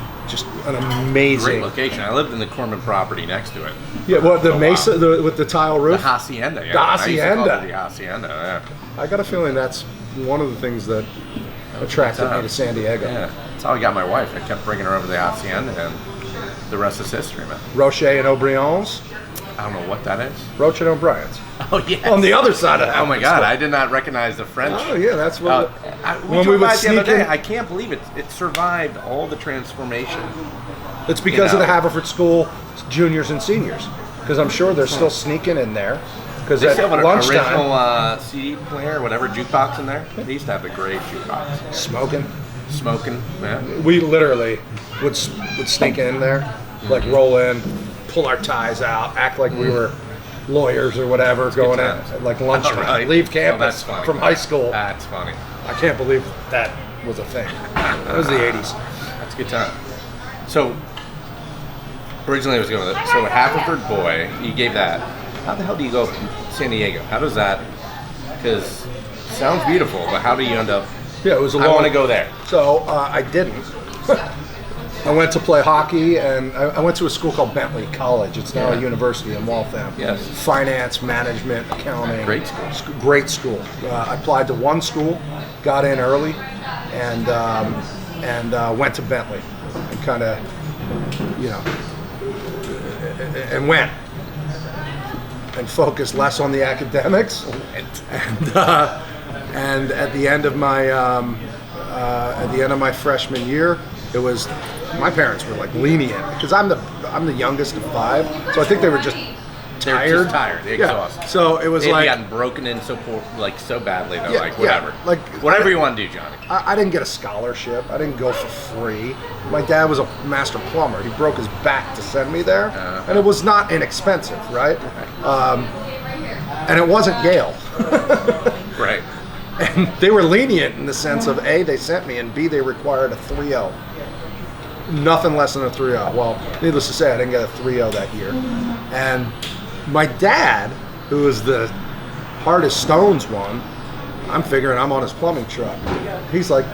an amazing. Great location. I lived in the Corman property next to it. Yeah, what, the Mesa with the tile roof? The Hacienda. Yeah. The I used to call Hacienda. it the Hacienda. Yeah. I got a feeling that's one of the things that attracted me to San Diego. Yeah. That's how I got my wife. I kept bringing her over to the Hacienda, and the rest is history, man. Rocher and O'Brien's. I don't know what that is. Rocher and O'Brien's. Oh, yeah. On the other side of Oh, my God. I did not recognize the French. Oh, yeah, that's what... when we went the other day, I can't believe it. It survived all the transformation. It's because of the Haverford School juniors and seniors. Because I'm sure they're still sneaking in there. Because They at still have an lunchtime... original CD player, whatever, jukebox in there. They used to have a great jukebox. Smoking, yeah. We literally would sneak in there, like roll in, pull our ties out, act like we were lawyers or whatever, going at like lunchtime, Right. leave campus from high school. That's funny. I can't believe that was a thing. That was the 80s. That's a good time. So, originally I was going to, so Haverford boy, you gave that. How the hell do you go to San Diego? How does that, because it sounds beautiful, but how do you end up, Yeah, it was a long... I want to go there. So I didn't. I went to play hockey, and I went to a school called Bentley College. It's now a university in Waltham. Yes. Finance, management, accounting. Great school. Great school. I applied to one school, got in early, and went to Bentley, and kind of, and went. And focused less on the academics, and at the end of my freshman year, it was my parents were like lenient because I'm the youngest of 5, so I think they were just tired. They're just tired. They're exhausted. So it was They'd like gotten broken in so badly. They're Yeah, like, whatever, yeah, like, whatever you want to do, Johnny. I didn't get a scholarship. I didn't go for free. My dad was a master plumber. He broke his back to send me there, and it was not inexpensive, right? And it wasn't Yale. Right. And they were lenient in the sense of A, they sent me, and B, they required a 3.0. Nothing less than a 3.0. Well, needless to say, I didn't get a 3.0 that year. And my dad, who was the hardest stones one, I'm figuring I'm on his plumbing truck. He's like,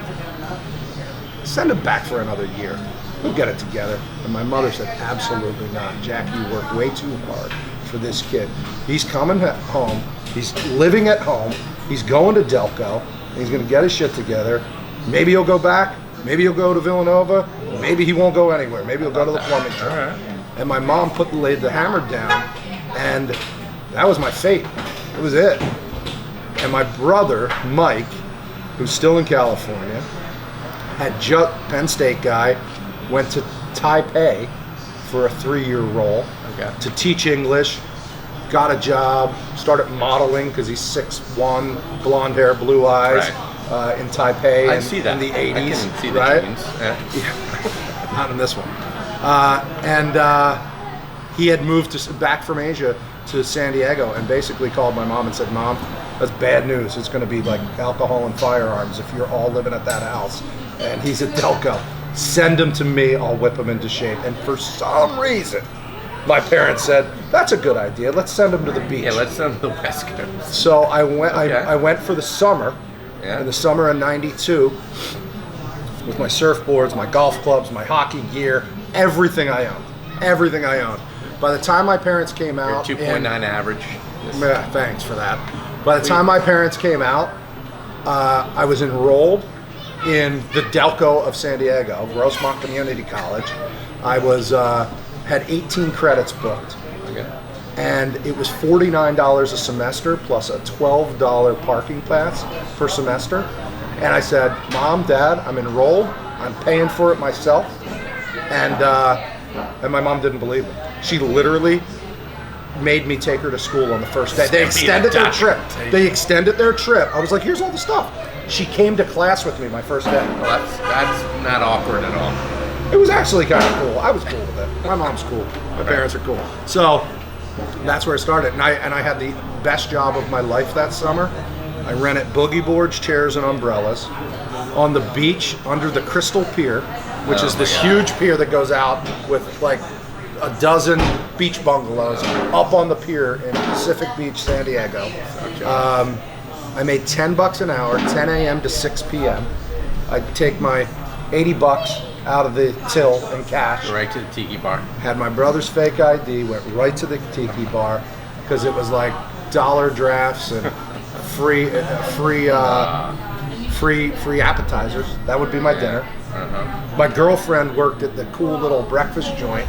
send him back for another year. We'll get it together. And my mother said, absolutely not. Jack, you work way too hard for this kid. He's coming home. He's living at home. He's going to Delco. And he's going to get his shit together. Maybe he'll go back. Maybe he'll go to Villanova. Maybe he won't go anywhere. Maybe he'll go to the plumbing truck. And my mom laid the hammer down. And that was my fate. It was it. And my brother, Mike, who's still in California, had Penn State guy, went to Taipei for a 3-year role to teach English. Got a job, started modeling because he's 6'1", blonde hair, blue eyes, in Taipei I see that. in the 80s. I can see the right? genes. Yeah. Not in this one. He had moved back from Asia to San Diego and basically called my mom and said, "Mom, that's bad news. It's going to be like alcohol and firearms if you're all living at that house." And he's at Delco. Send him to me. I'll whip him into shape. And for some reason, my parents said, "That's a good idea. Let's send him to the beach." Yeah, let's send him to the West Coast. So I went. I went for the summer. Yeah. In the summer of '92, with my surfboards, my golf clubs, my hockey gear, everything I owned. Everything I owned. By the time my parents came out, 2.9 average. Yeah, thanks for that. By the time my parents came out, I was enrolled in the Delco of San Diego, Grossmont Community College. I was had 18 credits booked, and it was $49 a semester plus a $12 parking pass per semester. And I said, "Mom, Dad, I'm enrolled. I'm paying for it myself." And my mom didn't believe me. She literally made me take her to school on the first day. They extended their trip. I was like, "Here's all the stuff." She came to class with me my first day. Well, that's not awkward at all. It was actually kind of cool. I was cool with it. My mom's cool. My parents are cool. So that's where it started. And I had the best job of my life that summer. I rented boogie boards, chairs, and umbrellas on the beach under the Crystal Pier, which is this huge pier that goes out with like a dozen beach bungalows up on the pier in Pacific Beach, San Diego. I made $10 an hour, 10 a.m. to 6 p.m. I'd take my $80 out of the till in cash. Right to the tiki bar. Had my brother's fake ID, went right to the tiki bar because it was like dollar drafts and free appetizers. That would be my dinner. My girlfriend worked at the cool little breakfast joint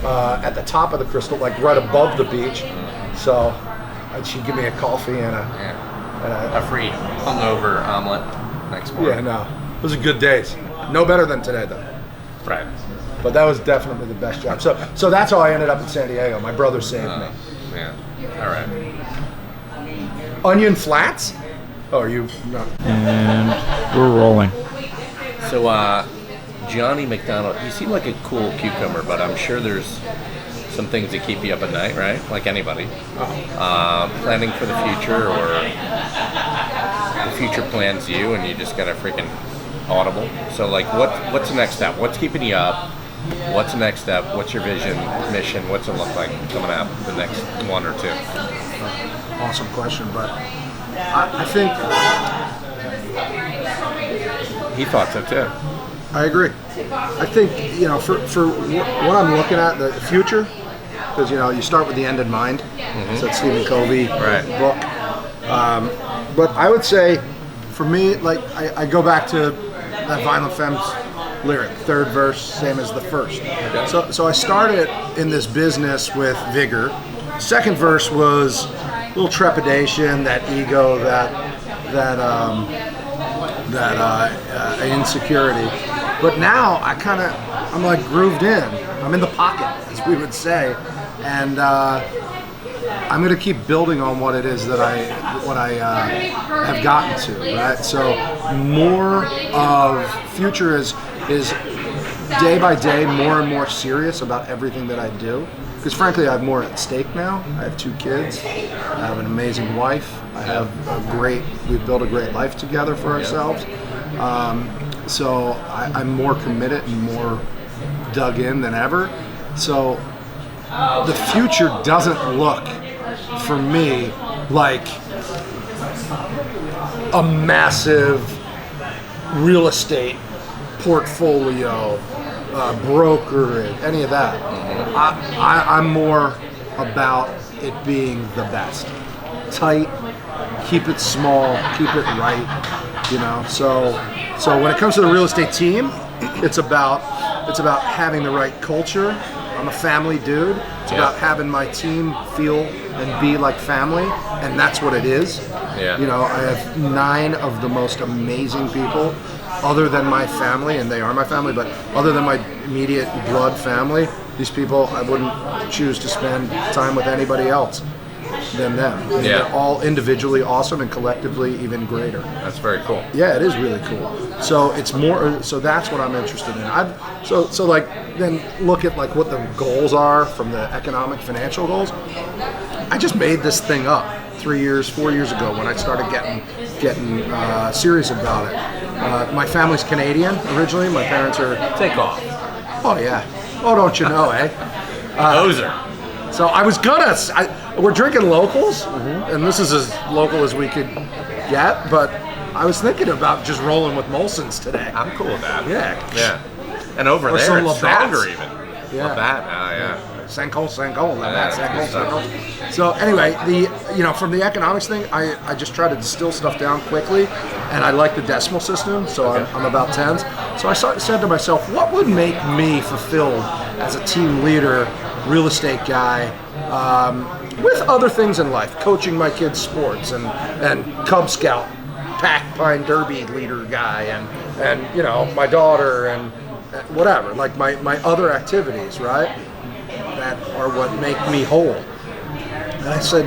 at the top of the Crystal, like right above the beach. So she'd give me a coffee and a free hungover omelet next morning. Yeah, no. Those are good days. No better than today, though. Right. But that was definitely the best job. So that's how I ended up in San Diego. My brother saved me. Yeah. All right. Onion flats? Oh, are you? No. And we're rolling. So, Johnny McDonald, you seem like a cool cucumber, but I'm sure there's some things that keep you up at night, right? Like anybody. Planning for the future, or the future plans you, and you just got a freaking audible. So, like, what's the next step? What's keeping you up? What's the next step? What's your vision, mission? What's it look like coming out the next 1 or 2? Awesome question, but I think he thought so too. I agree. I think, for what I'm looking at, the future, because, you start with the end in mind. It's that Stephen Covey book. But I would say, for me, like, I go back to that Violent Femmes lyric, third verse, same as the first. Okay. So I started in this business with vigor. Second verse was a little trepidation, that ego, that insecurity. But now I'm like grooved in. I'm in the pocket, as we would say, and I'm going to keep building on what it is that I have gotten to. Right. So more of future is day by day more and more serious about everything that I do. Because frankly, I have more at stake now. I have 2 kids. I have an amazing wife. We've built a great life together for ourselves. So I'm more committed and more dug in than ever. So the future doesn't look, for me, like a massive real estate portfolio, broker, any of that. I'm more about it being the best. Tight, keep it small, keep it right, So when it comes to the real estate team, it's about having the right culture. I'm a family dude. It's about having my team feel and be like family, and that's what it is. Yeah. You know, I have 9 of the most amazing people, other than my family, and they are my family, but other than my immediate blood family, these people, I wouldn't choose to spend time with anybody else than them. And Yeah. They're all individually awesome and collectively even greater. That's very cool. Yeah, it is really cool. So it's more. So that's what I'm interested in. So like then look at like what the goals are from the economic financial goals. I just made this thing up 4 years ago when I started getting serious about it. My family's Canadian originally. My parents are. Take off. Oh yeah. Oh, don't you know, eh? Ozer. So I was gonna. We're drinking locals, and this is as local as we could get. But I was thinking about just rolling with Molson's today. I'm cool with that. Yeah. Yeah. And over Or there, some it's Labatt's. stronger even. Yeah. Labatt, yeah. Sanko, Yeah, Sanko. So anyway, from the economics thing, I just try to distill stuff down quickly, and I like the decimal system, so I'm about tens. So I said to myself, what would make me fulfilled as a team leader, real estate guy, with other things in life, coaching my kids' sports and Cub Scout, Pack Pine Derby leader guy, and my daughter and whatever, like my other activities, right? That are what make me whole. And I said,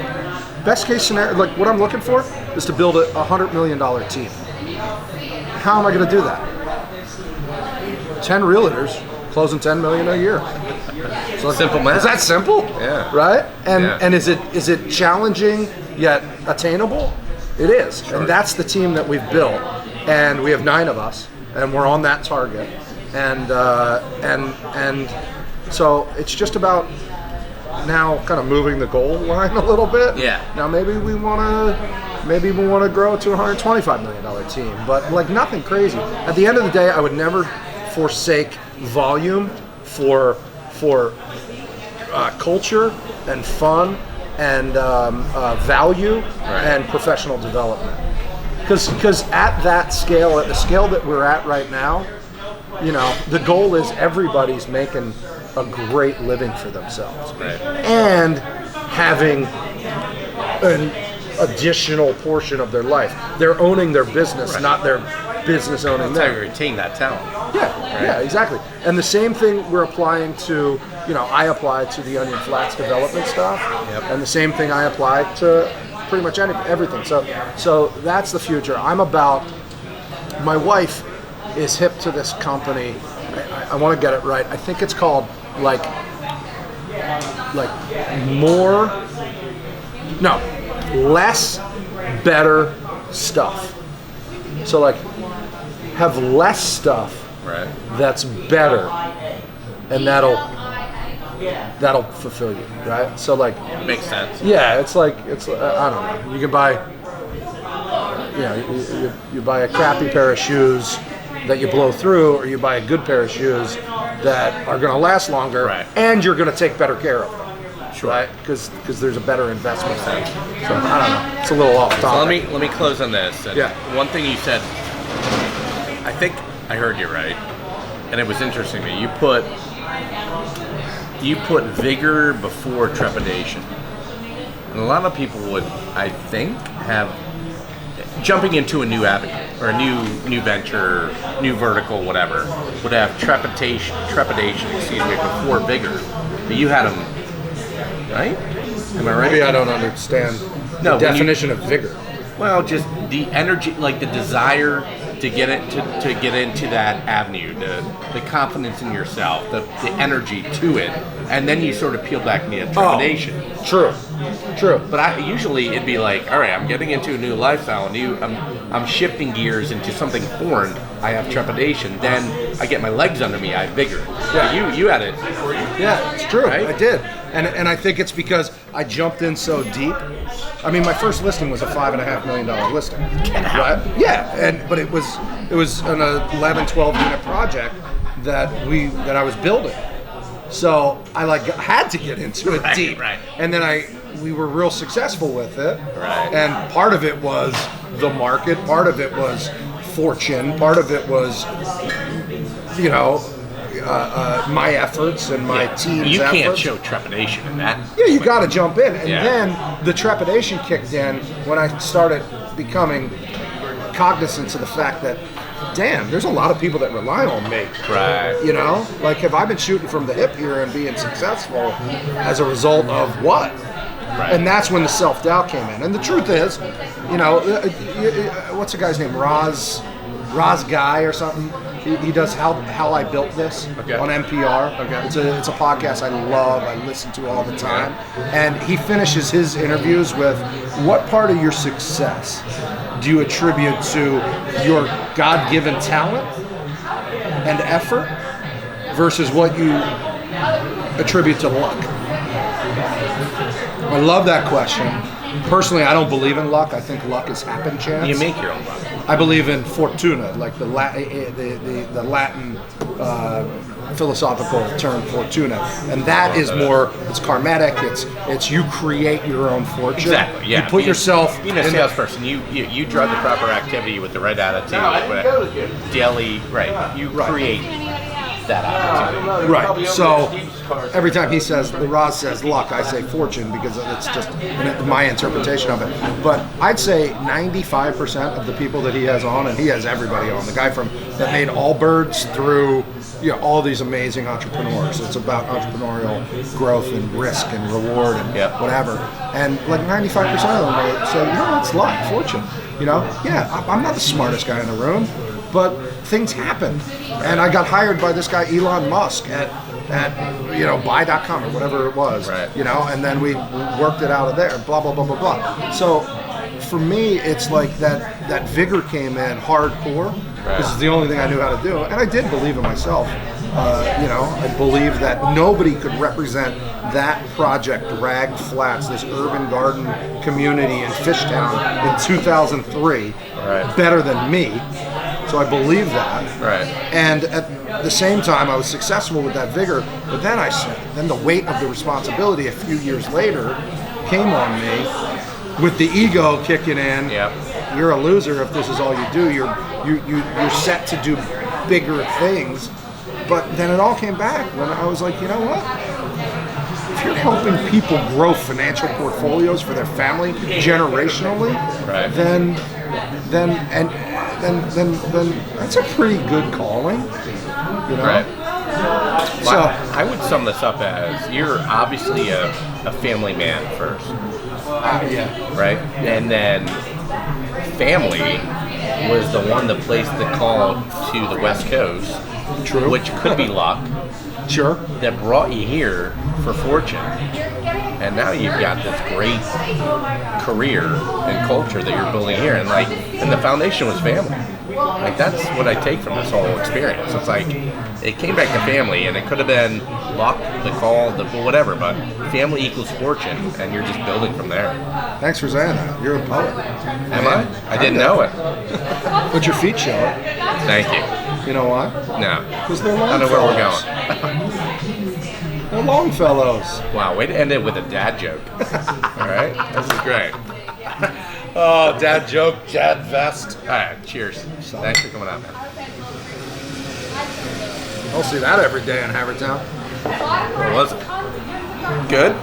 best case scenario, like what I'm looking for is to build a $100 million team. How am I going to do that? 10 realtors closing $10 million a year. So Simple math. Is that simple? Yeah. Right? Yeah. And is it challenging yet attainable? It is. Sure. And that's the team that we've built. And we have 9 of us, and we're on that target. And so it's just about now kind of moving the goal line a little bit. Yeah. Now maybe we want to grow to a $125 million team, but like nothing crazy. At the end of the day, I would never forsake volume for culture and fun and value and professional development. Because at that scale, at the scale that we're at right now, the goal is everybody's making a great living for themselves, Right. and having an additional portion of their life. They're owning their business, not their business owning That's how you them. retain that talent. Yeah, exactly. And the same thing we're applying to, I apply to the Onion Flats development stuff, and the same thing I apply to pretty much everything. So that's the future. My wife is hip to this company. I want to get it right. I think it's called less, better stuff. So have less stuff Right. that's better, and that'll fulfill you, right? So Makes sense. yeah, it's I don't know. You can buy, you buy a crappy pair of shoes that you blow through, or you buy a good pair of shoes that are going to last longer, Right. and you're going to take better care of them, Sure. right? Because there's a better investment. So I don't know. It's a little off topic. So let me close on this. And Yeah. One thing you said, I think I heard you right, and it was interesting to me. You put vigor before trepidation, and a lot of people would, I think, have jumping into a new avenue or a new venture, new vertical, whatever, would have trepidation, before vigor. But you had them, right? Am I right? Maybe I don't understand No, the when you- definition of vigor. Well, just the energy, like the desire to get it to get into that avenue, the confidence in yourself, the energy to it, and then you sort of peel back into trepidation. True. But usually it'd be like, all right, I'm getting into a new lifestyle, I'm shifting gears into something foreign. I have trepidation. Then I get my legs under me. I have vigor. Yeah. You had it. Yeah, it's true. Right? I did, and I think it's because I jumped in so deep. I mean, my first listing was a $5.5 million listing. Right? Yeah, but it was an 11, 12 unit project that I was building. So I had to get into it deep. Right. And then we were real successful with it. Right. And part of it was the market, part of it was fortune, part of it was my efforts and my team's You can't efforts. show trepidation in that. Yeah, you got to jump in. And Yeah. then the trepidation kicked in when I started becoming cognizant of the fact that, damn, there's a lot of people that rely on me. Right. You know? Like, have I been shooting from the hip here and being successful as a result of what? Right. And that's when the self-doubt came in. And the truth is, you know, what's the guy's name? Roz Guy or something? He does How I Built This on NPR. Okay. It's a podcast I love. I listen to all the time. And he finishes his interviews with, what part of your success do you attribute to your God-given talent and effort versus what you attribute to luck? I love that question. Personally, I don't believe in luck. I think luck is happen chance. You make your own luck. I believe in fortuna, like the Latin philosophical term fortuna, and that is more. It's karmatic. It's you create your own fortune. Exactly. Yeah. You put yourself. Being a salesperson, you drive the proper activity with the right attitude, with daily. Right. You create that opportunity. Right. So every time he says, the Roz says luck, I say fortune because it's just my interpretation of it. But I'd say 95% of the people that he has on, and he has everybody on, the guy that made Allbirds through all these amazing entrepreneurs. It's about entrepreneurial growth and risk and reward and whatever. And like 95% of them will say, it's luck, fortune. I'm not the smartest guy in the room, but things happen. And I got hired by this guy Elon Musk at buy.com or whatever it was, right. And then we worked it out of there, blah, blah, blah, blah, blah. So for me, it's like that vigor came in hardcore. Right. This is the only thing I knew how to do. And I did believe in myself. I believe that nobody could represent that project, Rag Flats, this urban garden community in Fishtown in 2003, better than me. So I believe that. Right. And at the same time, I was successful with that vigor. But then the weight of the responsibility a few years later came on me, with the ego kicking in. Yep. You're a loser if this is all you do. You're set to do bigger things. But then it all came back when I was like, you know what? If you're helping people grow financial portfolios for their family generationally, then that's a pretty good calling, Right. So I would sum this up as you're obviously a family man first, right? And then family was the one that placed the call to the West Coast, True. which could be luck, Sure. that brought you here for fortune. And now you've got this great career and culture that you're building here, and the foundation was family. Like, that's what I take from this whole experience. It's like it came back to family, and it could have been luck, the call, whatever, but family equals fortune, and you're just building from there. Thanks for saying that. You're a poet. Am I? I didn't know it. But your feet show it. Thank you. You know why? No. Because they're long I don't know where we're fellows. going. They're Longfellows. Wow, way to end it with a dad joke. All right? This is great. Oh, dad joke, dad vest. All right, cheers. Thanks for coming out, man. I'll see that every day in Havertown. What was it? Good?